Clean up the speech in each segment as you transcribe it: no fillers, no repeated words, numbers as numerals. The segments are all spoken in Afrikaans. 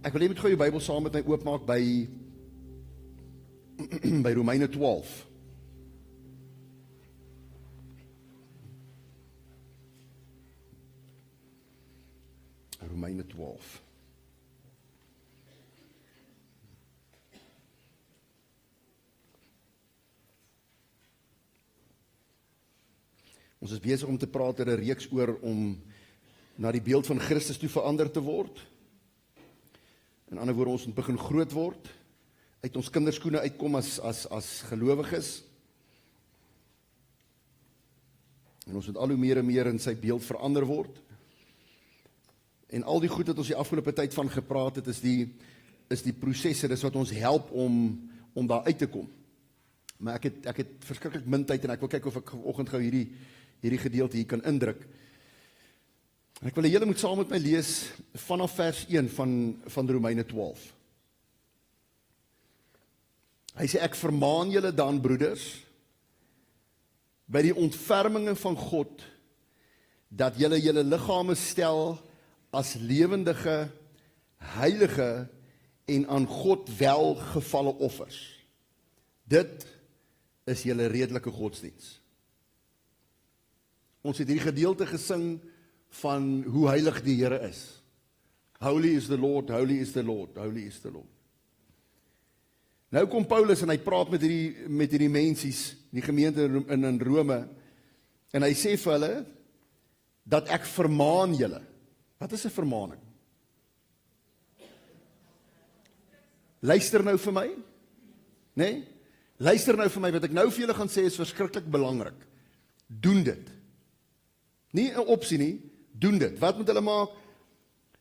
Ek wil hê jy moet gou jou Bybel saam met my oopmaak by by Romeine 12. Romeine 12. Ons is besig om te praat oor 'n reeks oor om na die beeld van Christus toe verander te word. In ander woorde, ons moet begin groot word, uit ons kinderskoene uitkom as gelowiges. En ons moet al hoe meer en meer in sy beeld verander word. En al die goed wat ons die afgelope tyd van gepraat het, is die prosesse, dis wat ons help om daar uit te kom. Maar ek het verskriklik min tyd en ek wil kyk of ek vanoggend gou hierdie gedeelte hier kan indruk. En ek wil julle moet saam met my lees vanaf vers 1 van Romeine 12. Hy sê, ek vermaan julle dan, broeders, by die ontferminge van God, dat julle julle liggame stel as lewendige, heilige en aan God welgevalle offers. Dit is julle redelike godsdiens. Ons het hierdie gedeelte gesing van hoe heilig die Here is. Holy is the Lord, holy is the Lord, holy is the Lord. Nou kom Paulus en hy praat met hierdie mensies, die gemeente in Rome, en hy sê vir hulle, dat ek vermaan julle. Wat is 'n vermaaning? Luister nou vir my, nee? Luister nou vir my, wat ek nou vir julle gaan sê is verskriklik belangrik. Doen dit. Nie 'n opsie nie, doen dit. Wat moet hulle maak?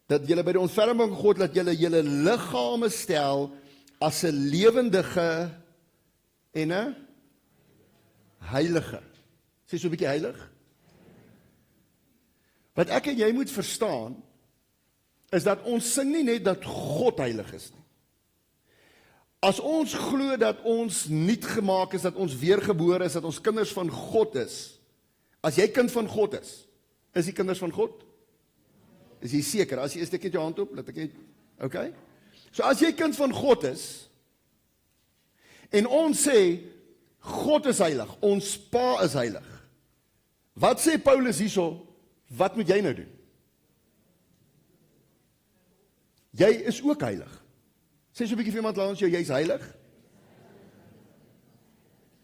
Dat julle by die ontferming van God, dat julle julle liggame stel as 'n lewendige en 'n heilige. Sê so 'n bietjie heilig. Wat ek en jy moet verstaan, is dat ons sing nie net dat God heilig is nie. As ons glo dat ons nuut gemaak is, dat ons weergebore is, dat ons kinders van God is, as jy kind van God is jy kinders van God? Is jy seker? As jy is, steek net jou hand op, laat ek net, okay? So as jy kind van God is, en ons sê, God is heilig, ons pa is heilig. Wat sê Paulus hierso? Wat moet jy nou doen? Jy is ook heilig. Sê so 'n bietjie vir iemand langs jou, jy's heilig.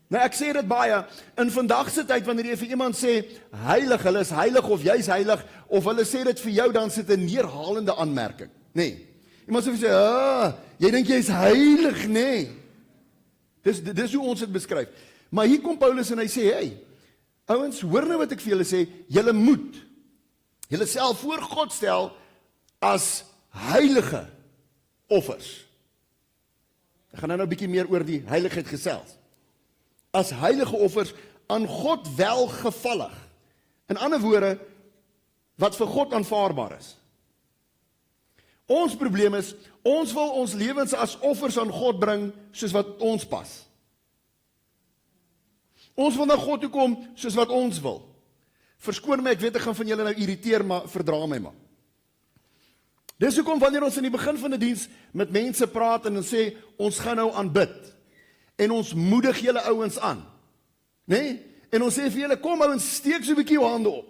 Nou ek sê dit baie, in vandag se tyd, wanneer jy vir iemand sê, heilig, hulle is heilig, of jy's heilig, of hulle sê dit vir jou, dan sit 'n neerhalende aanmerking. Nee. Iemand sê, jy dink jy's heilig, nee. Dis hoe ons dit beskryf. Maar hier kom Paulus en hy sê, hey, ouens, hoor nou wat ek vir julle sê, julle moet julle self voor God stel as heilige offers. Ek gaan nou 'n bietjie meer oor die heiligheid gesels. As heilige offers aan God welgevallig. In ander woorde, wat vir God aanvaarbaar is. Ons probleem is, ons wil ons lewens as offers aan God bring, soos wat ons pas. Ons wil na God toe kom, soos wat ons wil. Verskoon my, ek weet ek gaan van julle nou irriteer, maar verdra my maar. Dis hoekom wanneer ons in die begin van die diens met mense praat en ons sê, ons gaan nou aanbid, en ons moedig julle ouens aan, nee? En ons sê vir julle, kom ouens, steek so 'n bietjie jou hande op,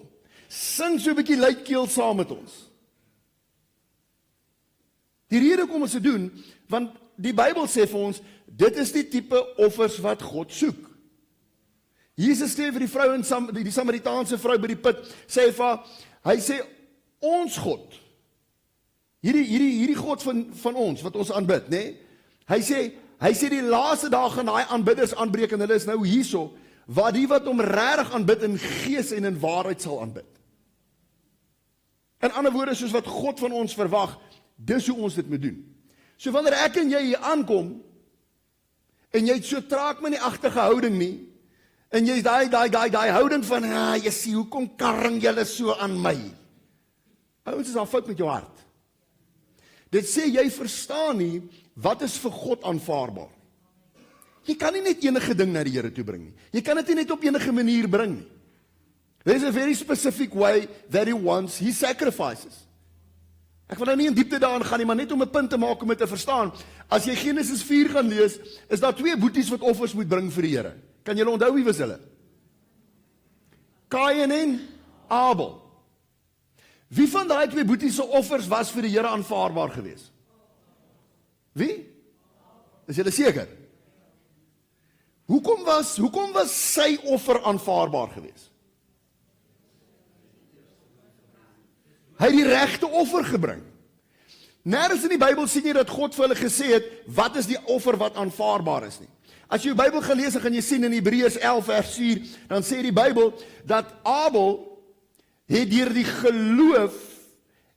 sing so 'n bietjie luidkeel saam met ons. Die rede hoekom ons dit doen, want die Bybel sê vir ons, dit is die tipe offers wat God soek. Jesus sê vir die vrou, die Samaritaanse vrou by die put, sê vir haar, hy sê, ons God, hierdie God van ons, wat ons aanbid, nee? Hy sê die laaste dae gaan daai aanbidders aanbreek, en hulle is nou hierso, waar die wat hom regtig aanbid in gees en in waarheid sal aanbid. In ander woorde, soos wat God van ons verwag, dis hoe ons dit moet doen. So wanneer ek en jy hier aankom, en jy het so traag met die agtige houding nie, en jy is daai houding van, jy sê, hoekom karring julle so aan my? Ouens, is daar fout met jou hart. Dit sê, jy verstaan nie, wat is vir God aanvaarbaar. Jy kan nie net enige ding na die Here toe bring nie. Jy kan dit nie net op enige manier bring nie. There's a very specific way that he wants his sacrifices. Ek wil nou nie in diepte daarin gaan nie, maar net om 'n punt te maak om dit te verstaan. As jy Genesis 4 gaan lees, is daar 2 boeties wat offers moet bring vir die Here. Kan julle onthou wie was hulle? Kain en Abel. Wie van daai 2 boeties se offers was vir die Here aanvaarbaar geweest? Wie? Is julle seker? Hoekom was sy offer aanvaarbaar geweest? Hy het die regte offer gebring. Nergens in die Bybel sien jy dat God vir hulle gesê het, wat is die offer wat aanvaarbaar is nie. As jy die Bybel gelees het, gaan jy sien in Hebreërs 11 vers 4, dan sê die Bybel, dat Abel het deur die geloof,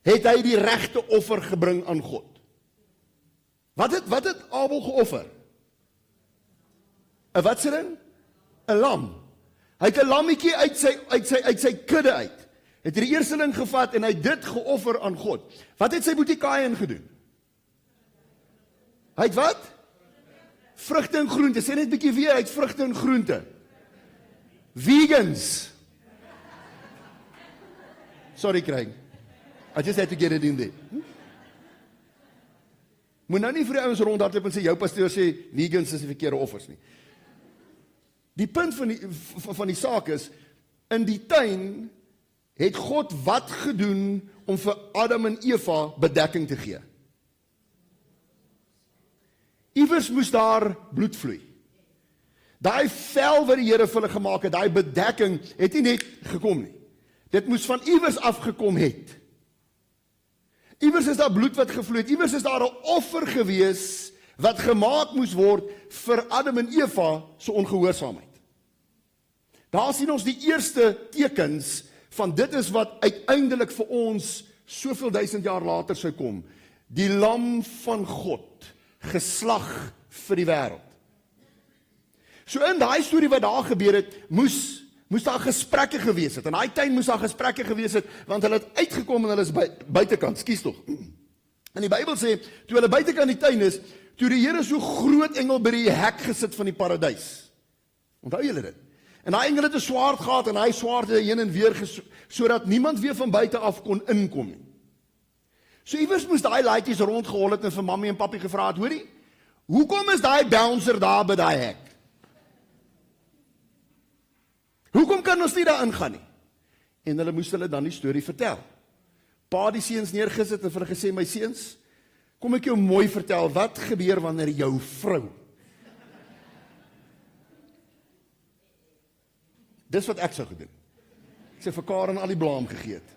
het hy die regte offer gebring aan God. Wat het Abel geoffer? 'n wat se ding? 'n lam. Hy het 'n lammetjie uit sy kudde uit. Het die eersteling gevat en hy dit geoffer aan God. Wat het sy boetie Kain gedoen? Hy het wat? Vrugte en groente. Sê net bietjie weer, hy het vrugte en groente. Vegans. Sorry, Craig. I just had to get it in there. Moet nou nie vir die ouens rondhardloop en sê, jou pastoor sê, vegans is die verkeerde offers nie. Die punt van die saak is, in die tuin, het God wat gedoen om vir Adam en Eva bedekking te gee? Iewers moes daar bloed vloei. Daai vel wat die Here vir hulle gemaak het, daai bedekking, het nie net gekom nie. Dit moes van iewers afgekom het. Iewers is daar bloed wat gevloei het, iewers is daar 'n offer gewees, wat gemaak moes word vir Adam en Eva se ongehoorsaamheid. Daar sien ons die eerste tekens van dit is wat uiteindelik vir ons soveel duisend jaar later sou kom. Die lam van God, geslag vir die wêreld. So in daai storie wat daar gebeur het, moes daar gesprekke gewees het. In daai tuin moes daar gesprekke gewees het, want hulle het uitgekom en hulle is buitekant, skuis tog. En die Bybel sê, toe hulle buitekant die tuin is, toe die Here so groot engel by die hek gesit van die paradys. Onthou julle dit? En daai engel het 'n swaard gehad en hy swaard het heen en weer sodat niemand weer van buite af kon inkom nie. So iewers moes daai laaitjies rondgehol het en vir mammie en pappie gevra het, hoorie, hoekom is daai bouncer daar by daai hek? Hoekom kan ons nie daar ingaan nie? En hulle moes hulle dan die storie vertel. Pa die seuns neergesit en vir hulle gesê, my seuns, kom ek jou mooi vertel, wat gebeur wanneer jou vrou? Dis wat ek sou gedoen. Ek sê vir Karen al die blaam gegee het.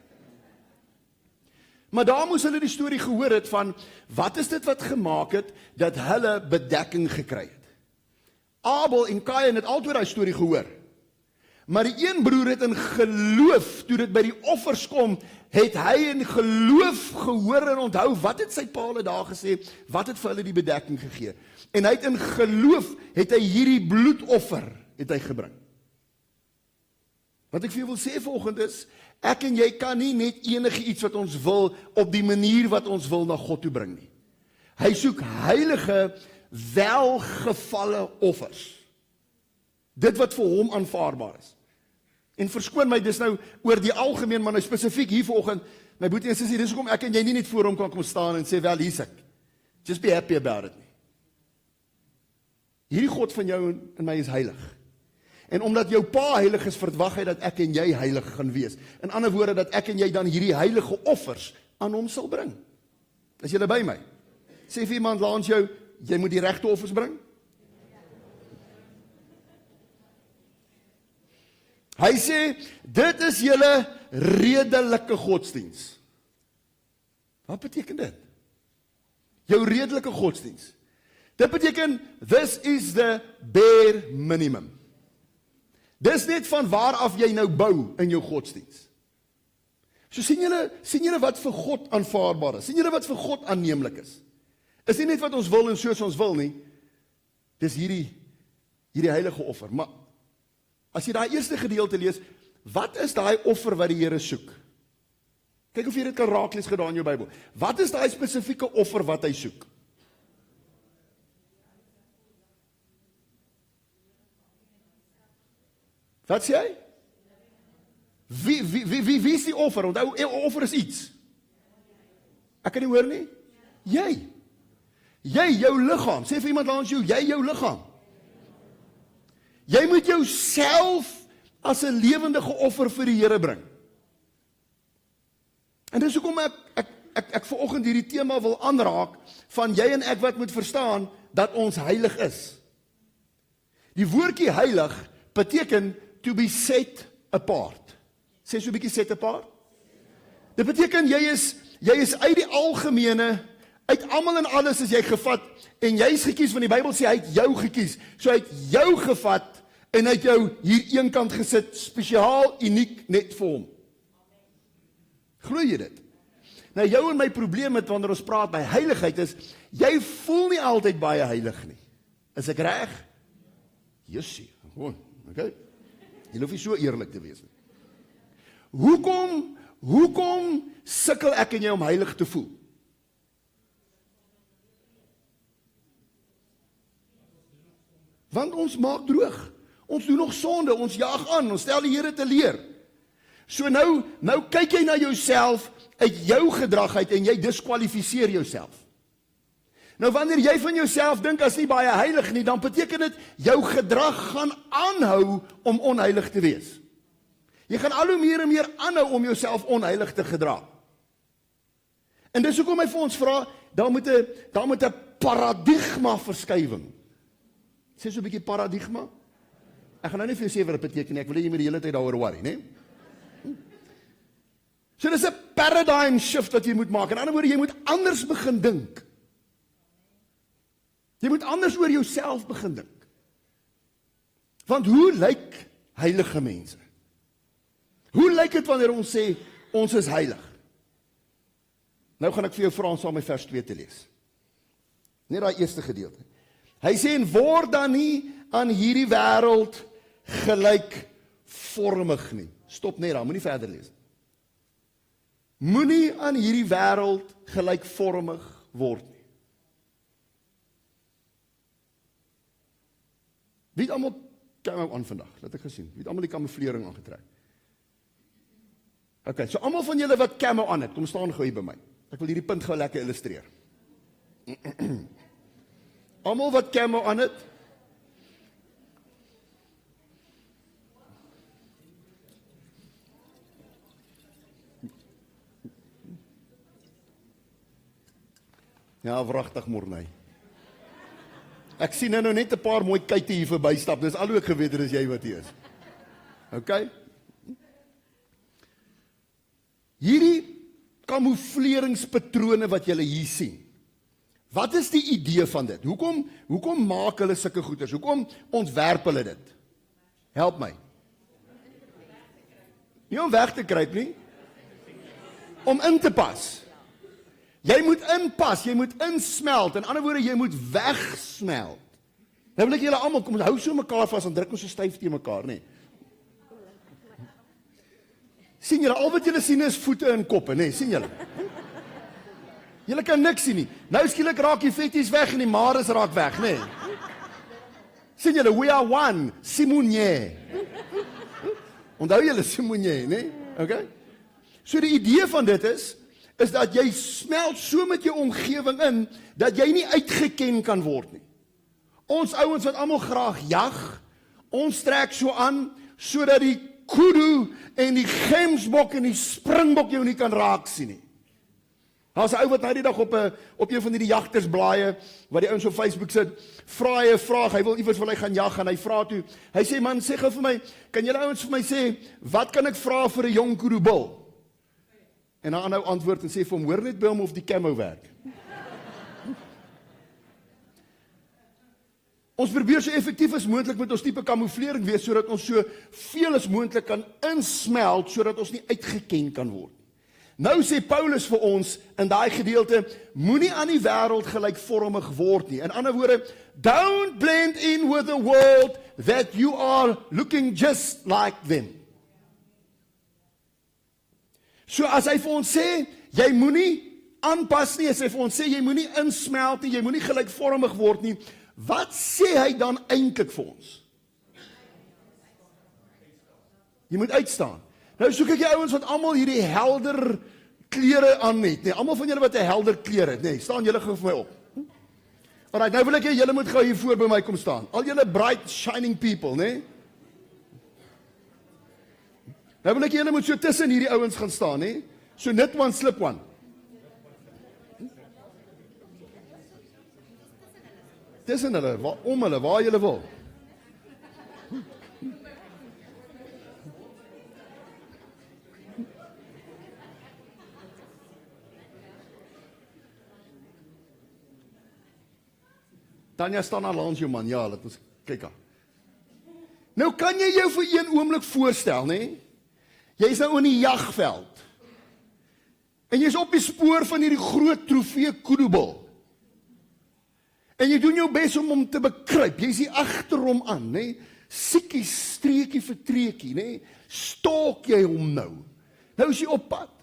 Maar daar moes hulle die storie gehoor het van, wat is dit wat gemaak het, dat hulle bedekking gekry het? Abel en Kain het altyd daai storie gehoor. Maar die een broer het in geloof, toe dit by die offers kom, het hy in geloof gehoor en onthou, wat het sy pa hulle daar gesê, wat het vir hulle die bedekking gegee? En hy het in geloof, het hy hierdie bloedoffer, het hy gebring. Wat ek vir jou wil sê vanoggend is, ek en jy kan nie net enige iets wat ons wil, op die manier wat ons wil na God toe bring nie. Hy soek heilige, welgevalle offers. Dit wat vir hom aanvaarbaar is. En verskoon my, dis nou oor die algemeen, maar nou spesifiek hier vanoggend, my boetie en sussie, dis hoekom ek en jy nie net voor hom kan kom staan en sê, wel, hier's ek. Just be happy about it nie. Hierdie God van jou en my is heilig. En omdat jou pa heilig is, verwag hy dat ek en jy heilig gaan wees. In ander woorde, dat ek en jy dan hierdie heilige offers aan hom sal bring. Is julle by my? Sê vir iemand langs jou, jy moet die regte offers bring? Hy sê, dit is julle redelike godsdiens. Wat beteken dit? Jou redelike godsdiens. Dit beteken, this is the bare minimum. Dis net van waar af jy nou bou in jou godsdiens. So sien julle wat vir God aanvaarbaar is? Sien julle wat vir God aanneemlik is? Is nie net wat ons wil en soos ons wil nie. Dis hierdie heilige offer. Maar as jy daai eerste gedeelte lees, wat is daai offer wat die Here soek? Kyk of jy dit kan raaklees gedaan in jou Bybel. Wat is daai spesifieke offer wat hy soek? Wat sê hy? Wie is die offer? Onthou, offer is iets. Ek kan nie hoor nie. Jy, jou liggaam, sê vir iemand langs jou liggaam. Jy moet jouself as 'n lewendige offer vir die Here bring. En dis hoekom ek vanoggend hierdie tema wil aanraak, van jy en ek wat moet verstaan, dat ons heilig is. Die woordjie heilig beteken to be set apart. Sê so 'n bietjie set apart. Dit beteken jy is uit die algemene, uit almal en alles is jy gevat, en jy is gekies, want die Bybel sê hy het jou gekies. So hy het jou gevat, en hy het jou hier eenkant gesit, spesiaal, uniek, net vir hom. Glo jy dit? Nou jou en my probleem met wanneer ons praat by heiligheid is, jy voel nie altyd baie heilig nie. Is ek reg? Jessie, gewoon, okay. Jy hoef nie so eerlik te wees nie. Hoekom sukkel ek en jy om heilig te voel? Want ons maak droog. Ons doen nog sonde, ons jaag aan, ons stel die Here te leer. So nou kyk jy na jouself uit jou gedrag uit en jy diskwalifiseer jouself. Nou wanneer jy van jouself dink as nie baie heilig nie, dan beteken dit jou gedrag gaan aanhou om onheilig te wees. Jy gaan al hoe meer en meer aanhou om jouself onheilig te gedra. En dis hoekom hy vir ons vra, daar moet 'n paradigma verskywing. Sê so 'n bietjie paradigma. Ek gaan nou nie vir jou sê wat dit beteken nie, ek wil jy moet die hele tyd daaroor worry, né? So dis 'n paradigm shift wat jy moet maak. In ander woorde, jy moet anders begin dink. Jy moet anders oor jouself begin dink. Want hoe lyk heilige mense? Hoe lyk dit wanneer ons sê, ons is heilig? Nou gaan ek vir jou vra om saam met vers 2 te lees. Net daai eerste gedeelte. Hy sê, en word dan nie aan hierdie wêreld gelykvormig nie. Stop net daar, moenie verder lees. Moenie aan hierdie wêreld gelykvormig word nie. Wie het almal camo aan vandag? Laat ek gesien. Wie het almal die kamouflering aangetrek? Okay, so almal van julle wat camo aan het, kom staan gou hier by my. Ek wil hierdie punt gou lekker illustreer. Almal wat camo aan het. Ja, wragtig Morney. Ek sien nou net 'n paar mooi kuite hier verby stap. Dis al hoe ek geweet het is jy wat hier is. Okay? Hierdie kamoufleringspatrone wat julle hier sien. Wat is die idee van dit? Hoekom maak hulle sulke goeders? Hoekom ontwerp hulle dit? Help my. Nie om weg te kruip nie. Om in te pas. Jy moet inpas, jy moet insmelt. In ander woorde, jy moet wegsmelt. Nou wil ek julle almal kom hou so mekaar vas en druk ons so styf teen mekaar, nê. Sien julle, al wat julle sien is voete en koppe, nê, sien julle? Julle kan niks sien nie. Nou skielik raak die vetties weg en die mares raak weg, nê. Sien julle, we are one, Simonye. Onthou julle Simonye, nê? Okay? So die idee van dit is dat jy smelt so met jou omgewing in, dat jy nie uitgeken kan word nie. Ons ouens wat almal graag jag, ons trek so aan, sodat die kudu en die gemsbok en die springbok jou nie kan raak sien nie. Daar's 'n ou wat nou die dag op een van die jagtersblaaie, wat die ouens op Facebook sit, vra hy 'n vraag, hy wil iewers wil hy gaan jag, en hy vra toe, hy sê, man, sê gou vir my, kan julle ouens vir my sê, wat kan ek vra vir 'n jong kudu-bul? En dan nou antwoord en sê vir hom, hoor net by hom of die camo werk. Ons probeer so effektief as moontlik met ons tipe kamouflering wees, sodat ons so veel as moontlik kan insmelt, sodat ons nie uitgeken kan word. Nou sê Paulus vir ons in daai gedeelte, moenie aan die wêreld gelykvormig word nie. In ander woorde, don't blend in with the world that you are looking just like them. So as hy vir ons sê, jy moenie aanpas nie, as hy vir ons sê, jy moenie insmelt nie, jy moenie gelykvormig word nie, wat sê hy dan eintlik vir ons? Jy moet uitstaan. Nou soek ek die ouens wat almal hierdie helder klere aan het, nee, almal van julle wat 'n helder kleur het, nee, staan julle gou vir my op. Alright, nou wil ek hê julle moet gou hier voor by my kom staan. Al julle bright, shining people, nee? Nou wil ek hê julle moet so tussen hierdie ouens gaan staan, nee? So knit one, slip one. Tussen hulle, om hulle, waar julle wil. Tanya staan al langs jou man, ja, laat ons kyk aan. Nou kan jy jou vir een oomblik voorstel, nee? Jy is nou in die jagveld. En jy is op die spoor van hierdie groot trofee koedoebul. En jy doen jou bes om hom te bekruip. Jy is hier agter hom aan, nee? Siekie, streekie vir treekie, nee? Stalk jy hom nou. Nou is jy op pad.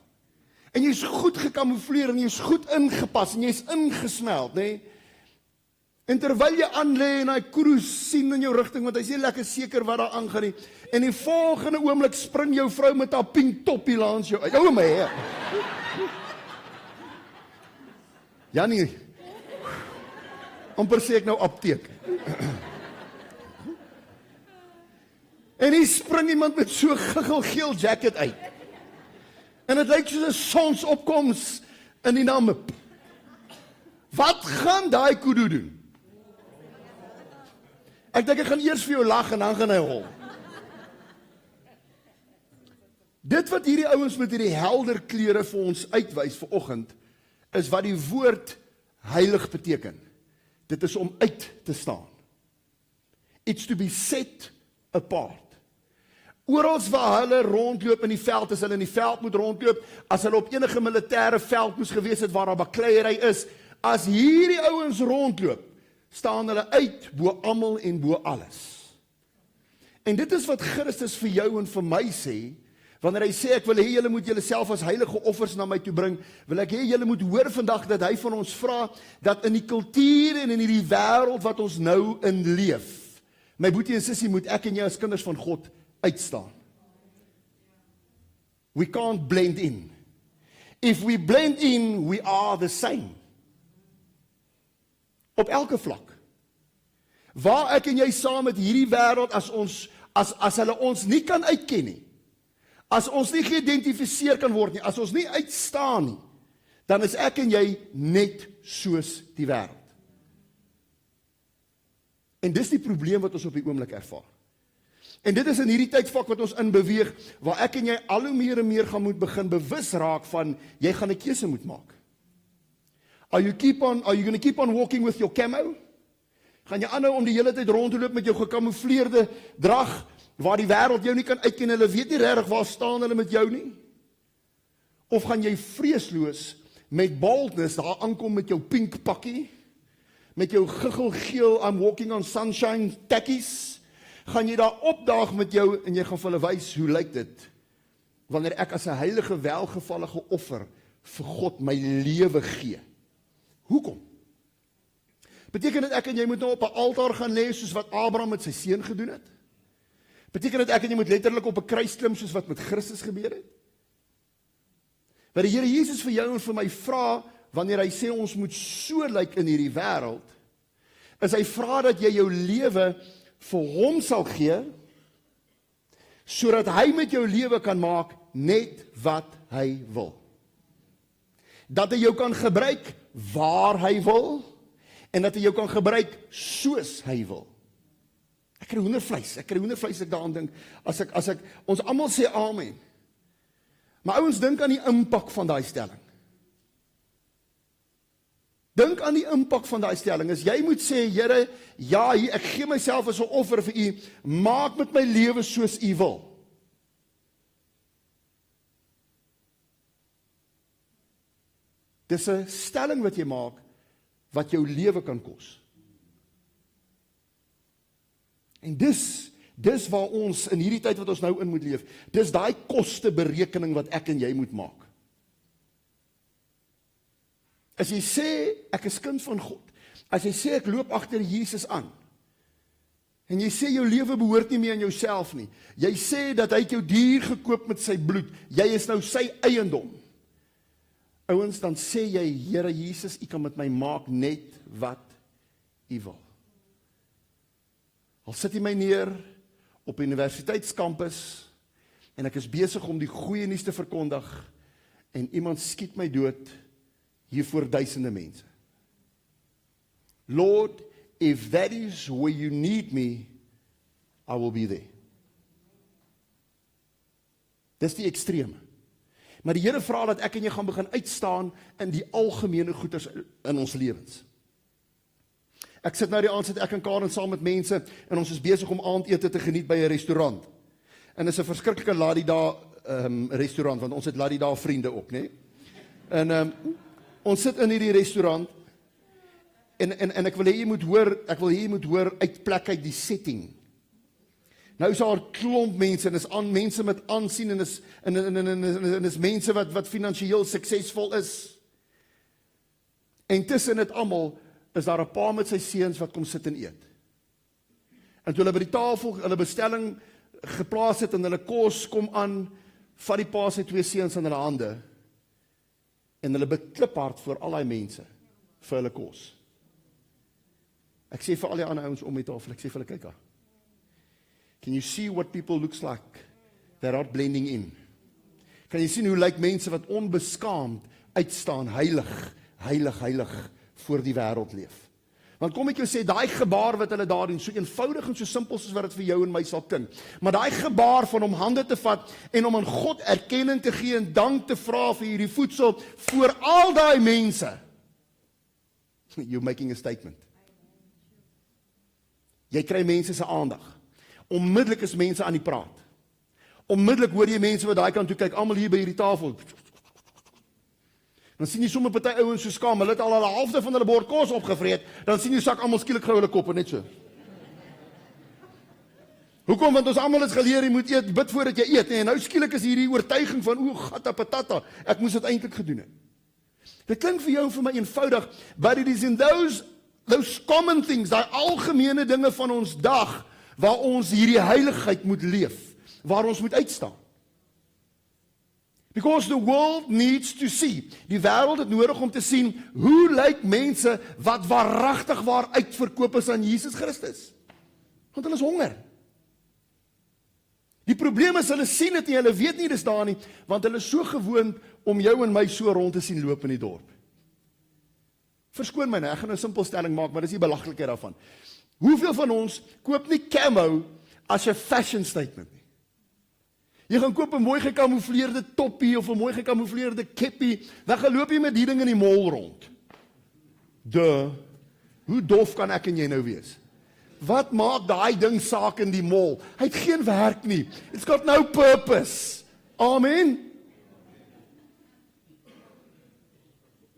En jy is goed gekamoufleer en jy is goed ingepas en jy is ingesmeld, nee? En terwyl jy aanlê en hy koeroes sien in jou rigting, want hy is nie lekker seker wat daar aangaan nie. En die volgende oomblik spring jou vrou met haar pink toppie langs jou uit. Ou my hè. Janie, amper sê ek nou apteek. En hier spring iemand met so giggelgeel jacket uit. En dit lyk soos 'n sonsopkoms in die Namib. Wat gaan daai kudu doen? Ek dink ek gaan eers vir jou lag en dan gaan hy hol. Dit wat hierdie ouens met hierdie helder klere vir ons uitwys vanoggend, is wat die woord heilig beteken. Dit is om uit te staan. It's to be set apart. Orals waar hulle rondloop in die veld, as hulle in die veld moet rondloop, as hulle op enige militêre veld moes gewees het waar daar bakleierery is, as hierdie ouens rondloop, staan hulle uit bo almal en bo alles. En dit is wat Christus vir jou en vir my sê, wanneer hy sê, ek wil hê julle moet julleself as heilige offers na my toe bring, wil ek hê julle moet hoor vandag dat hy van ons vra, dat in die kultuur en in hierdie wêreld wat ons nou in leef, my boetie en sussie, moet ek en jy as kinders van God uitstaan. We can't blend in. If we blend in, we are the same. Op elke vlak. Waar ek en jy saam met hierdie wêreld, as hulle ons nie kan uitken nie, as ons nie geïdentifiseer kan word nie, as ons nie uitstaan nie, dan is ek en jy net soos die wêreld. En dis die probleem wat ons op die oomblik ervaar. En dit is in hierdie tydvak wat ons in beweeg, waar ek en jy al hoe meer en meer gaan moet begin bewus raak van, jy gaan 'n keuse moet maak. Are you going to keep on walking with your camo? Gaan jy aanhou om die hele tyd rond te loop met jou gekamoufleerde drag, waar die wêreld jou nie kan uitken, hulle weet nie regtig waar staan hulle met jou nie? Of gaan jy vreesloos met boldness daar aankom met jou pink pakkie, met jou giggelgeel I'm walking on sunshine tekkies, gaan jy daar opdaag met jou en jy gaan vir hulle wys hoe lyk dit wanneer ek as 'n heilige welgevallige offer vir God my lewe gee. Hoekom? Beteken dit ek en jy moet nou op 'n altaar gaan lê soos wat Abraham met sy seun gedoen het? Beteken dit ek en jy moet letterlik op 'n kruis klim soos wat met Christus gebeur het? Wat die Here Jesus vir jou en vir my vra, wanneer hy sê ons moet so lyk in hierdie wêreld, is hy vra dat jy jou lewe vir hom sal gee, sodat hy met jou lewe kan maak net wat hy wil. Dat hy jou kan gebruik waar hy wil, en dat hy jou kan gebruik soos hy wil. Ek kry hoendervleis as ek daaraan dink, as ek, ons almal sê amen. Maar ouens, dink aan die impak van daai stelling. Dink aan die impak van daai stelling, as jy moet sê, Here, ja, ek gee myself as 'n offer vir u, maak met my lewe soos u wil. Dis 'n stelling wat jy maak, wat jou lewe kan kos. En dis waar ons in hierdie tyd wat ons nou in moet leef, dis daai kosteberekening wat ek en jy moet maak. As jy sê, ek is kind van God, as jy sê, ek loop agter Jesus aan, en jy sê, jou lewe behoort nie meer aan jouself nie, jy sê dat hy het jou dier gekoop met sy bloed, jy is nou sy eiendom, ouens, dan sê jy, Here Jesus, U kan met my maak net wat U wil. Al sit U my neer op die universiteitskampus, en ek is besig om die goeie nuus te verkondig, en iemand skiet my dood, hier voor duisende mense. Lord, if that is where you need me, I will be there. Dis die extreme. Maar die Here vra dat ek en jy gaan begin uitstaan in die algemene goeders in ons lewens. Ek sit nou die aand, sit ek en Karen saam met mense, en ons is besig om aandete te geniet by 'n restaurant. En dis 'n verskriklike Ladida restaurant, want ons het Ladida vriende ook, né? En ons sit in hierdie restaurant, en ek wil hê jy moet hoor uit plek uit die setting. Nou is daar klomp mense, en is mense met aansien, en is mense wat finansiëel suksesvol is. En tussen dit almal is daar 'n pa met sy seuns wat kom sit en eet. En toe hulle by die tafel hulle bestelling geplaas het en hulle kos kom aan, vat die pa sy 2 seuns in hulle hande en hulle bekliphard voor al die mense vir hulle kos. Ek sê vir al die ander ouens om die tafel, ek sê vir hulle, kyk daar. Can you see what people looks like? They're not blending in. Kan jy sien hoe lyk mense wat onbeskaamd uitstaan, heilig voor die wêreld leef? Want kom ek jou sê, daai gebaar wat hulle daar doen, so eenvoudig en so simpel soos wat dit vir jou en my sal klink, maar daai gebaar van om hande te vat en om aan God erkenning te gee en dank te vra vir hierdie voedsel voor al daai mense, you're making a statement. Jy kry mense se aandag. Onmiddellik is mense aan die praat. Onmiddellik hoor jy mense wat daai kant toe kyk, almal hier by hierdie tafel. Dan sien jy sommer party ouens so skaam, hulle het al 'n halfte van hulle bord kos opgevreet, dan sien jy sak almal skielik gou hulle koppe net so. Hoekom? Want ons almal is geleer jy moet eet, bid voordat jy eet, nee, en nou skielik is hierdie oortuiging van o, gatta patata, ek moes dit eintlik gedoen het. Dit klink vir jou en vir my eenvoudig, but it is in those common things, daai algemene dinge van ons dag, waar ons hierdie heiligheid moet leef, waar ons moet uitstaan. Because the world needs to see. Die wêreld het nodig om te sien, hoe lyk mense wat waaragtig waar uitverkoop is aan Jesus Christus? Want hulle is honger. Die probleem is, hulle sien dit nie, hulle weet nie dis daar nie, want hulle is so gewoond om jou en my so rond te sien loop in die dorp. Verskoon my nou, ek gaan nou 'n simpel stelling maak, maar dis die belaglikheid daarvan. Hoeveel van ons koop nie camo as 'n fashion statement nie? Jy gaan koop 'n mooi gekamoufleerde toppie of 'n mooi gekamoufleerde keppie, dan gaan loop jy met die ding in die mall rond. Hoe dof kan ek en jy nou wees? Wat maak daai ding saak in die mall? Hy het geen werk nie. It's got no purpose. Amen.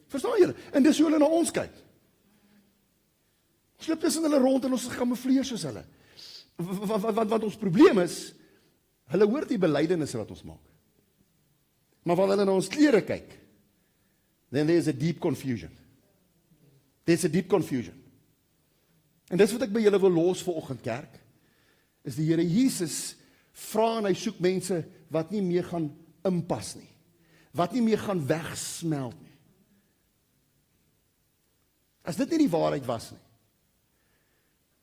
Verstaan julle? En dis hoe hulle na ons kyk. Ons loop tussen hulle rond en ons is gekamoufleer soos hulle. Want ons probleem is, hulle hoor die belydenisse wat ons maak. Maar wanneer hulle na ons klere kyk, then there is a deep confusion. There's a deep confusion. En dis wat ek by julle wil los vanoggend, kerk, is die Here Jesus vra en hy soek mense wat nie meer gaan inpas nie, wat nie meer gaan wegsmelt nie. As dit nie die waarheid was nie,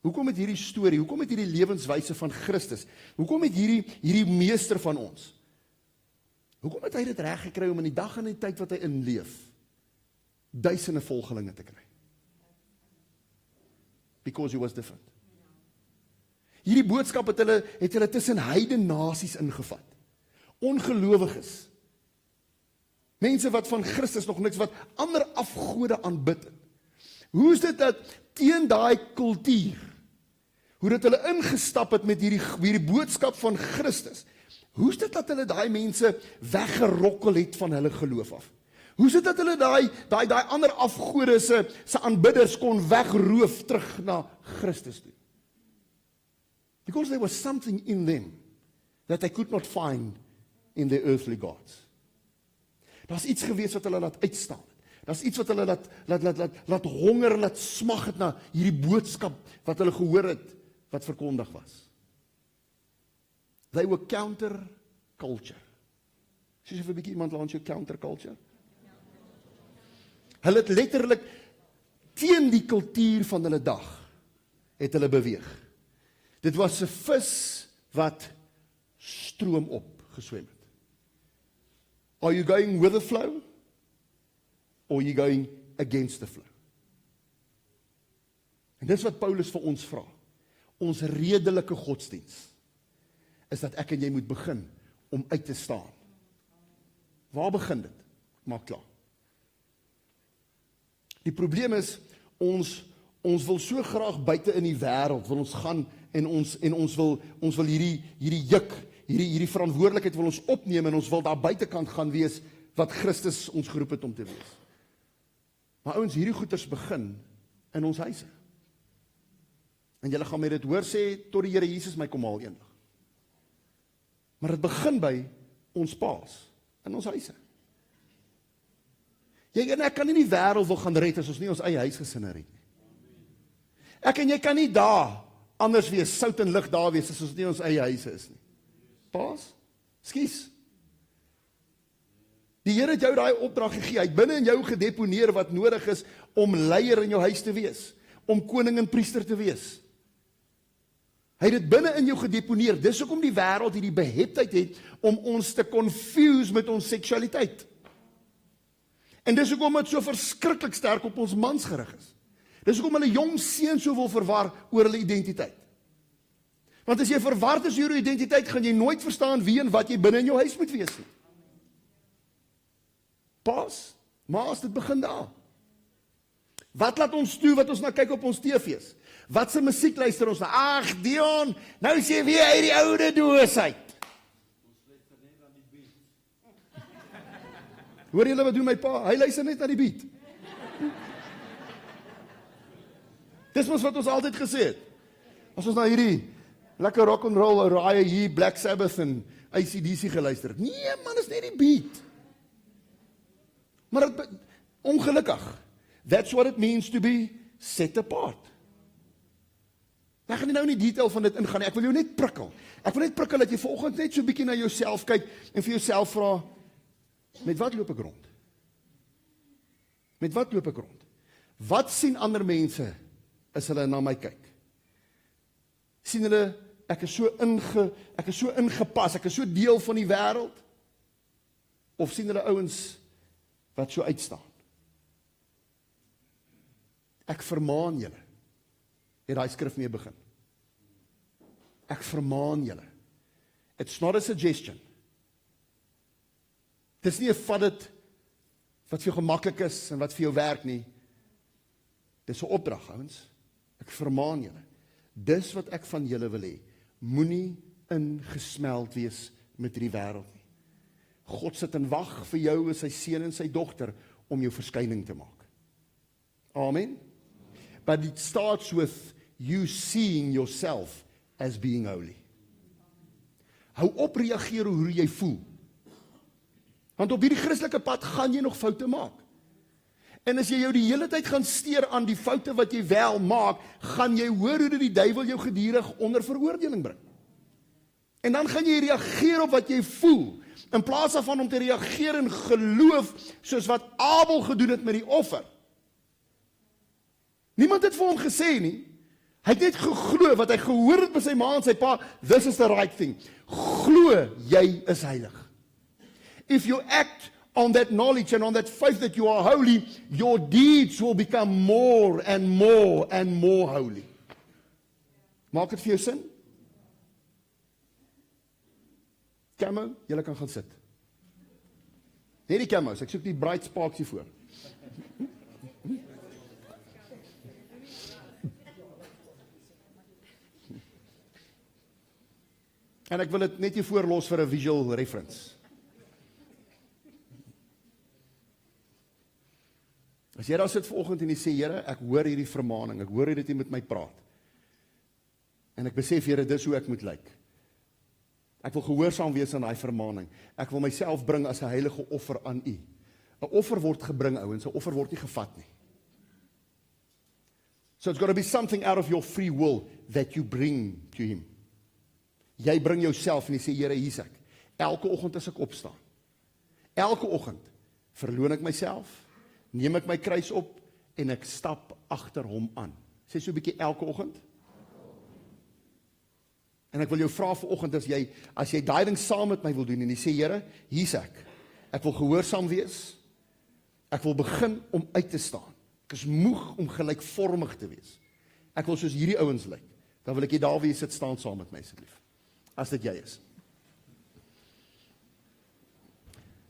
hoekom het hierdie storie, hoekom het hierdie lewenswyse van Christus, hoekom het hierdie meester van ons, hoekom het hy dit reg gekry om in die dag en die tyd wat hy inleef, duisende volgelinge te kry? Because he was different. Hierdie boodskap het hulle tussen heidene nasies ingevat. Ongelowiges. Mense wat van Christus nog niks, wat ander afgode aanbid het. Hoe is dit dat teen daai kultuur, hoe dat hulle ingestap het met hierdie boodskap van Christus, hoe is dit dat hulle daai mense weggerokkel het van hulle geloof af? Hoe is dit dat hulle daai ander afgode se aanbidders kon wegroof terug na Christus toe? Because there was something in them that they could not find in their earthly gods. Daar's iets gewees wat hulle laat uitstaan het. Daar's iets wat hulle laat honger, laat smag het na hierdie boodskap wat hulle gehoor het, wat verkondig was. They were counter culture. Sê jy vir 'n bietjie iemand langs jou counter culture? Hulle het letterlik teen die kultuur van hulle dag het hulle beweeg. Dit was 'n vis wat stroom op geswem het. Are you going with the flow? Or are you going against the flow? En dis wat Paulus vir ons vra. Ons redelike godsdiens is dat ek en jy moet begin om uit te staan. Waar begin dit? Maak klaar. Die probleem is, ons wil so graag buite in die wêreld, wil ons gaan en ons wil hierdie juk, hierdie verantwoordelikheid wil ons opneem en ons wil daar buitekant gaan wees wat Christus ons geroep het om te wees. Maar ouens, hierdie goeters begin in ons huise. En julle gaan my dit hoor sê, tot die Here Jesus my kom haal eendag. Maar dit begin by ons paas, in ons huise. Jy en ek kan nie die wêreld wil gaan red as ons nie ons eie huisgesinne red nie. Ek en jy kan nie daar anders wees, sout en lig daar wees as ons nie ons eie huise is nie. Paas, skies. Die Here het jou daai opdrag gegee, hy het binne in jou gedeponeer wat nodig is om leier in jou huis te wees, om koning en priester te wees. Hy het dit binne in jou gedeponeer. Dis hoekom die wêreld hierdie beheptheid het om ons te confuse met ons seksualiteit. En dis hoekom dit so verskriklik sterk op ons mans gerig is. Dis hoekom hulle jong seuns so wil verwar oor hulle identiteit. Want as jy verward is oor jou identiteit, gaan jy nooit verstaan wie en wat jy binne in jou huis moet wees nie. Pas, maas, dit begin daar. Wat laat ons toe wat ons nou kyk op ons TV's? Wat se musiek luister ons na? Ag, Dion, nou is jy weer uit die oude doos uit. Hoor julle wat doen my pa? Hy luister net na die beat. Dis mos wat ons altyd gesê het. As ons na hierdie lekker rock and roll, Uriah Heep, Black Sabbath en AC/DC geluister het. Nee man, is net die beat. Maar ongelukkig, that's what it means to be set apart. Ek gaan nie nou in die detail van dit ingaan nie, ek wil jou net prikkel. Ek wil net prikkel dat jy vanoggend net so 'n bietjie na jouself kyk en vir jouself vra, met wat loop ek rond? Met wat loop ek rond? Wat sien ander mense as hulle na my kyk? Sien hulle, ek is so ingepas, ek is so deel van die wêreld? Of sien hulle ouens wat so uitstaan? Ek vermaan julle, het daai skrif mee begin. Ek vermaan julle. It's not a suggestion. Dit is nie 'n vat dit wat vir jou gemaklik is en wat vir jou werk nie. Dit is 'n opdrag, ouens. Ek vermaan julle. Dis wat ek van julle wil hê. Moenie ingesmeld wees met hierdie wêreld nie. God sit en wag vir jou as sy seun en sy dogter om jou verskyning te maak. Amen. But it starts with you seeing yourself as being holy. Hou op reageer hoe jy voel. Want op hierdie Christelike pad gaan jy nog foute maak. En as jy jou die hele tyd gaan steur aan die foute wat jy wel maak, gaan jy hoor hoe die duiwel jou gedurig onder veroordeling bring. En dan gaan jy reageer op wat jy voel, in plaas daarvan om te reageer in geloof, soos wat Abel gedoen het met die offer. Niemand het vir hom gesê nie. Hy het net geglo wat hy gehoor het by sy ma en sy pa, this is the right thing. Glo jy is heilig. If you act on that knowledge and on that faith that you are holy, your deeds will become more and more and more holy. Maak dit vir jou sin? Camo, julle kan gaan sit. Nee, die camos, ek soek die bright sparks hiervoor. En ek wil dit net hiervoor los vir 'n visual reference. As jy daar sit vanoggend en jy sê, Here, ek hoor hierdie vermaaning, ek hoor hoe dit jy met my praat. En ek besef, Here, dis hoe ek moet lyk. Ek wil gehoorsaam wees aan daai vermaaning. Ek wil myself bring as 'n heilige offer aan U. 'n Offer word gebring, ouens, 'n offer word nie gevat nie. So it's got to be something out of your free will that you bring to Him. Jy bring jouself en jy sê, Here, hier's ek. Elke oggend as ek opstaan. Elke oggend verloon ek myself. neem ek my kruis op en ek stap agter hom aan. Sê so 'n bietjie elke oggend. En ek wil jou vra vanoggend, as jy daai ding saam met my wil doen, en jy sê, Here, hier's ek. Ek wil gehoorsaam wees. Ek wil begin om uit te staan. Ek is moeg om gelykvormig te wees. Ek wil soos hierdie ouens lyk. Dan wil ek jy daar wees, sit staan saam met my asseblief. As dit jy is.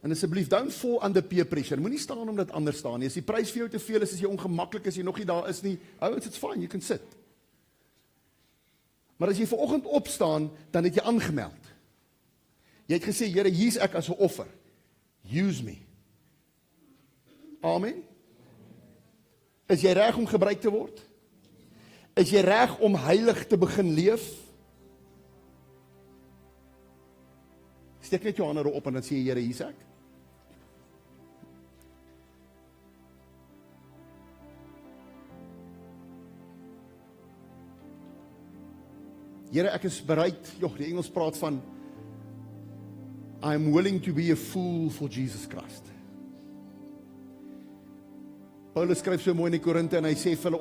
En asseblief, don't fall under peer pressure. Moenie staan omdat ander staan nie. As die prys vir jou te veel is, as jy ongemaklik is, jy nog nie daar is nie, ouens, it's fine, you can sit. Maar as jy vanoggend opstaan, dan het jy aangemeld. Jy het gesê, Here, hier's ek as 'n offer. Use me. Amen. Is jy reg om gebruik te word? Is jy reg om heilig te begin leef? Steek net jou hande op en dan sê jy, Here, hier's ek. Here, ek is bereid, die Engels praat van I am willing to be a fool for Jesus Christ. Paulus skryf so mooi in die Korinte en hy sê vir hulle,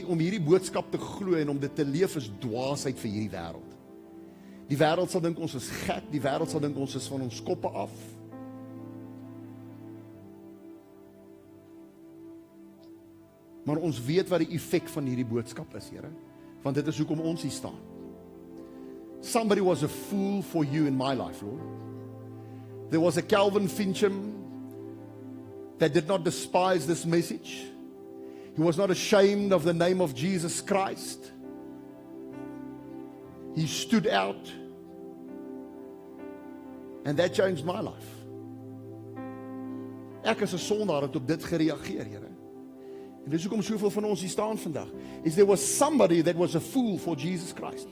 om hierdie boodskap te glo en om dit te leef is dwaasheid vir hierdie wêreld. Die wêreld sal dink ons is gek, die wêreld sal dink ons is van ons koppe af. Maar ons weet wat die effek van hierdie boodskap is, Here, want dit is hoekom ons hier staan. Somebody was a fool for you in my life, Lord. There was a Calvin Fincham that did not despise this message. He was not ashamed of the name of Jesus Christ. He stood out. And that changed my life. Ek as 'n sondaar het op dit gereageer, Here. En dis hoekom soveel van ons hier staan vandag. Is there was somebody that was a fool for Jesus Christ.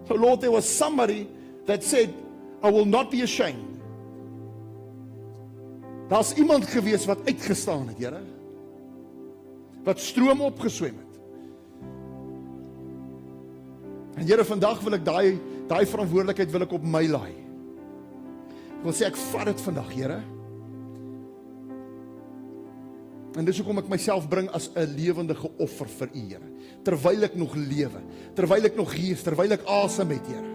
So Lord, there was somebody that said, I will not be ashamed. Daar's iemand gewees wat uitgestaan het, Here. Wat stroom opgeswem het. En Here, vandag wil ek daai verantwoordelikheid wil ek op my laai. Ek wil sê ek vat dit vandag, Here. En dis hoekom ek myself bring as 'n lewendige offer vir U, Here. Terwyl ek nog lewe, terwyl ek nog hier is, terwyl ek asem het, Here.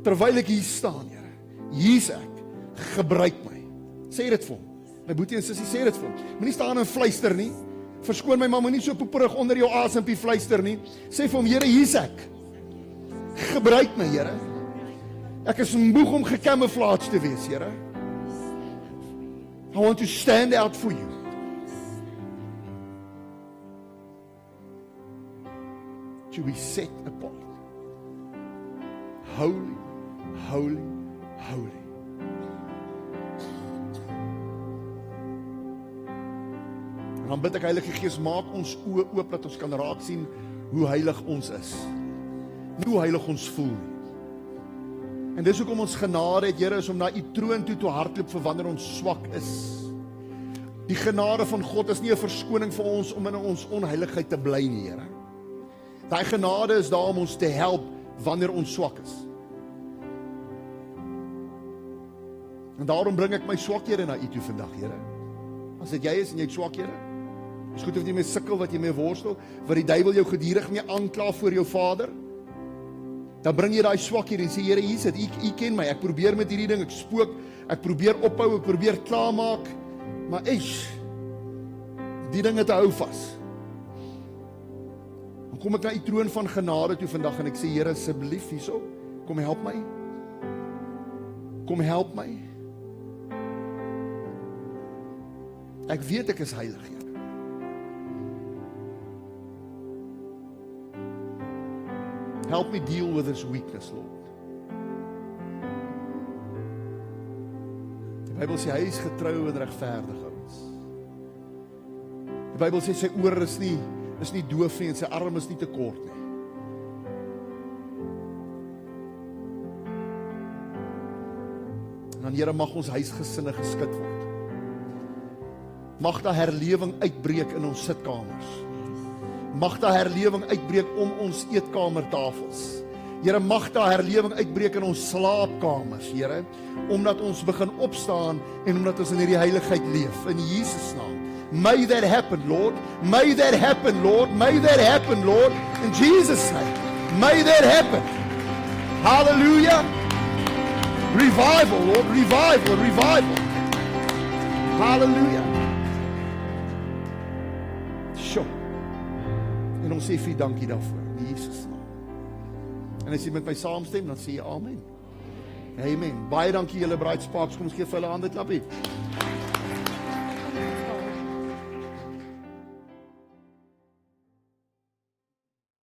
Terwyl ek hier staan, Here. Hier's ek. Gebruik my. Sê dit vir hom. My boetie en sussie, sê dit vir hom. Moenie staan en fluister nie. Verskoon my, maar moenie so poeperig onder jou asempie fluister nie. Sê vir hom, Here, hier's ek. Gebruik my, Here. Ek is moeg om gecamouflage te wees, Here. I want to stand out for you. To be set apart. Holy, holy, holy. En dan bid ek, Heilige Gees, maak ons oë oop dat ons kan raak sien hoe heilig ons is. Nie hoe heilig ons voel nie. En dis hoekom ons genade het, Here, is om na U troon toe te hardloop vir wanneer ons swak is. Die genade van God is nie 'n verskoning vir ons om in ons onheiligheid te bly nie, Here. Daai genade is daar om ons te help wanneer ons swak is. En daarom bring ek my swakhede na U toe vandag, Here. As dit jy is en jy het swakhede, is goed of jy mee sukkel, wat jy mee worstel, wat die duiwel jou gedurig mee aankla voor jou Vader, dan bring jy daai swakhede en sê, Here, hier sit, U ken my, ek probeer met hierdie ding, ek spook, ek probeer ophou, ek probeer klaarmaak, maar die ding het te hou vas. Dan kom ek na U troon van genade toe vandag en ek sê, Here, asseblief hierso, kom help my. Kom help my. Ek weet ek is heilig, Here. Help me deal with this weakness, Lord. Die Bybel sê hy is getrou en regverdig, ouens. Die Bybel sê sy oor is nie doof nie en sy arm is nie te kort nie. En dan, Here, mag ons huisgesinne geskit word. Mag daar herlewing uitbreek in ons sitkamers. Mag daar herlewing uitbreek om ons eetkamertafels. Here, mag daar herlewing uitbreek in ons slaapkamers, Here, omdat ons begin opstaan en omdat ons in hierdie heiligheid leef, in Jesus naam. May that happen, Lord. May that happen, Lord. May that happen, Lord. In Jesus' name. May that happen. Hallelujah. Revival, Lord. Revival, revival. Hallelujah. Sjoe. En ons sê vir dankie daarvoor, in Jesus naam. En as jy met my saamstem, dan sê jy amen. Amen. Baie dankie julle Bride Sparks, kom ons gee vir hulle hande klapie.